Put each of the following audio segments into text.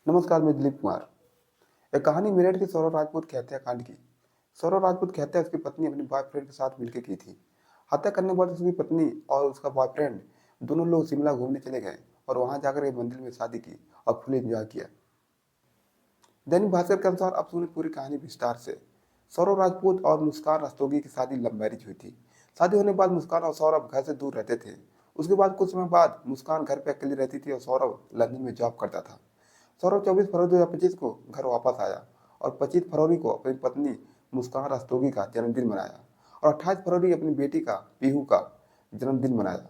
नमस्कार, मैं दिलीप कुमार। एक कहानी मेरठ के सौरव राजपूत की हत्याकांड की। सौरव राजपूत की हत्या उसकी पत्नी अपने बॉयफ्रेंड के साथ मिलकर की थी। हत्या करने के बाद उसकी पत्नी और उसका बॉयफ्रेंड दोनों लोग शिमला घूमने चले गए और वहां जाकर एक मंदिर में शादी की और फुल एंजॉय किया। दैनिक भास्कर के अनुसार अब सुने पूरी कहानी विस्तार से। सौरव राजपूत और मुस्कान रस्तोगी की शादी लव मैरिज हुई थी। शादी होने के बाद मुस्कान और सौरभ घर से दूर रहते थे। उसके बाद कुछ समय बाद मुस्कान घर पे अकेली रहती थी और सौरभ लंदन में जॉब करता था। सौरभ 24 फरवरी 2025 को घर वापस आया और 25 फरवरी को अपनी पत्नी मुस्कान रस्तोगी का जन्मदिन मनाया और 28 फरवरी अपनी बेटी का पीहू का जन्मदिन मनाया।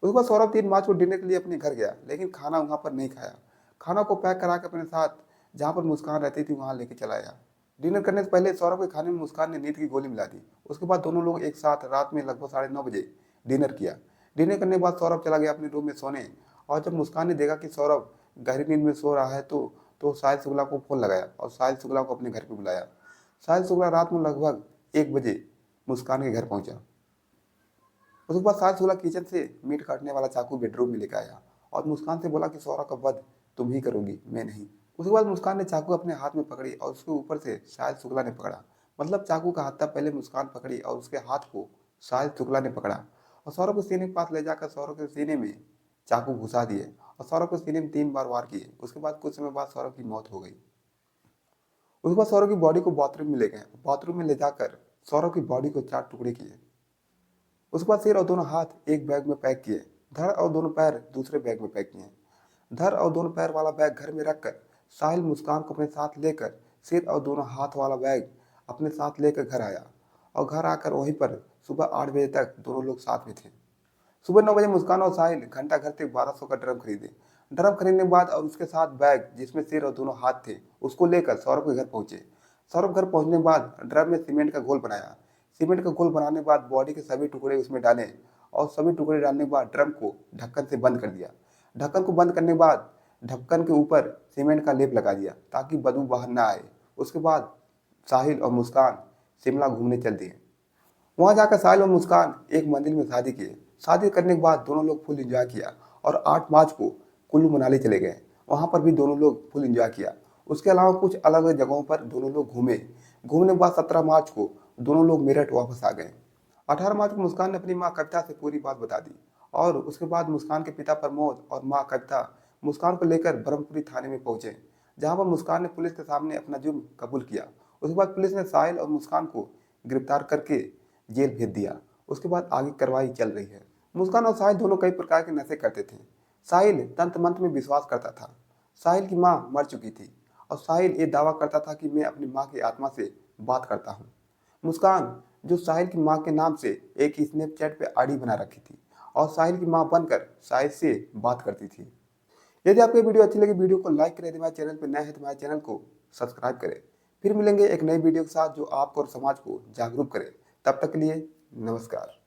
उसके बाद सौरभ 3 मार्च को डिनर के लिए अपने घर गया, लेकिन खाना वहां पर नहीं खाया। खाना को पैक करा के अपने साथ जहां पर मुस्कान रहती थी वहां लेके चला आया। डिनर करने से पहले सौरभ के खाने में मुस्कान ने नींद की गोली मिला दी। उसके बाद दोनों लोग एक साथ रात में लगभग 9:30 बजे डिनर किया। डिनर करने के बाद सौरभ चला गया अपने रूम में सोने और जब मुस्कान ने देखा कि सौरभ गहरी नींद में सो रहा है तो साहिल शुक्ला को फोन लगाया और साहिल शुक्ला को अपने घर पे बुलाया। साहिल शुक्ला रात में लगभग 1 बजे मुस्कान के घर पहुंचा। उसके बाद सास शुक्ला किचन से मीट काटने वाला चाकू बेडरूम में लेकर आया और मुस्कान से बोला कि सौरभ का वध तुम ही करोगी, मैं नहीं। उसके बाद मुस्कान ने चाकू अपने हाथ में पकड़ी और उसके ऊपर से शाहिद शुक्ला ने पकड़ा। मतलब चाकू का हत्था पहले मुस्कान पकड़ी और उसके हाथ को शाहिद शुक्ला ने पकड़ा और सौरभ को सीने के पास ले जाकर सौरभ के सीने में चाकू घुसा दिए और सौरभ को सीने में 3 बार वार किए। उसके बाद कुछ समय बाद सौरभ की मौत हो गई। उसके बाद सौरभ की बॉडी को बाथरूम में ले गए। बाथरूम में ले जाकर सौरभ की बॉडी को 4 टुकड़े किए। उसके बाद सिर और दोनों हाथ एक बैग में पैक किए। धड़ और दोनों पैर दूसरे बैग में पैक किए। धड़ और दोनों पैर वाला बैग घर में रखकर साहिल मुस्कान को अपने साथ लेकर सिर और दोनों हाथ वाला बैग अपने साथ लेकर घर आया और घर आकर वहीं पर सुबह 8 बजे तक दोनों लोग साथ में थे। सुबह 9 बजे मुस्कान और साहिल घंटा घर से 1200 का ड्रम खरीदे। ड्रम खरीदने के बाद और उसके साथ बैग जिसमें सिर और दोनों हाथ थे उसको लेकर सौरभ के घर पहुंचे। सौरभ घर पहुंचने के बाद ड्रम में सीमेंट का घोल बनाया। सीमेंट का घोल बनाने के बाद बॉडी के सभी टुकड़े उसमें डाले और सभी टुकड़े डालने के बाद ड्रम को ढक्कन से बंद कर दिया। ढक्कन को बंद करने के बाद ढक्कन के ऊपर सीमेंट का लेप लगा दिया ताकि बदबू बाहर ना आए। उसके बाद साहिल और मुस्कान शिमला घूमने चल दिए। वहां जाकर साहिल और मुस्कान एक मंदिर में शादी किए। शादी करने के बाद दोनों लोग फुल एंजॉय किया और 8 मार्च को कुल्लू मनाली चले गए। वहां पर भी दोनों लोग फुल एंजॉय किया। उसके अलावा कुछ अलग अलग जगहों पर दोनों लोग घूमे। घूमने के बाद 17 मार्च को दोनों लोग मेरठ वापस आ गए। 18 मार्च को मुस्कान ने अपनी माँ कविता से पूरी बात बता दी और उसके बाद मुस्कान के पिता प्रमोद और माँ कविता मुस्कान को लेकर ब्रह्मपुरी थाने में पहुंचे, जहां पर मुस्कान ने पुलिस के सामने अपना जुर्म कबूल किया। उसके बाद पुलिस ने साहिल और मुस्कान को गिरफ्तार करके जेल भेज दिया। उसके बाद आगे कार्रवाई चल रही है। मुस्कान और साहिल दोनों कई प्रकार के नशे करते थे। साहिल तंत्र मंत्र में विश्वास करता था। साहिल की माँ मर चुकी थी और साहिल ये दावा करता था कि मैं अपनी माँ की आत्मा से बात करता हूँ। मुस्कान जो साहिल की माँ के नाम से एक स्नैपचैट पे आईडी बना रखी थी और साहिल की माँ बनकर साहिल से बात करती थी। यदि आपको वीडियो अच्छी लगी, वीडियो को लाइक करें। यदि हमारे चैनल पर नए हैं तो हमारे चैनल को सब्सक्राइब करें। फिर मिलेंगे एक नई वीडियो के साथ जो आपको और समाज को जागरूक करे। तब तक के लिए नमस्कार।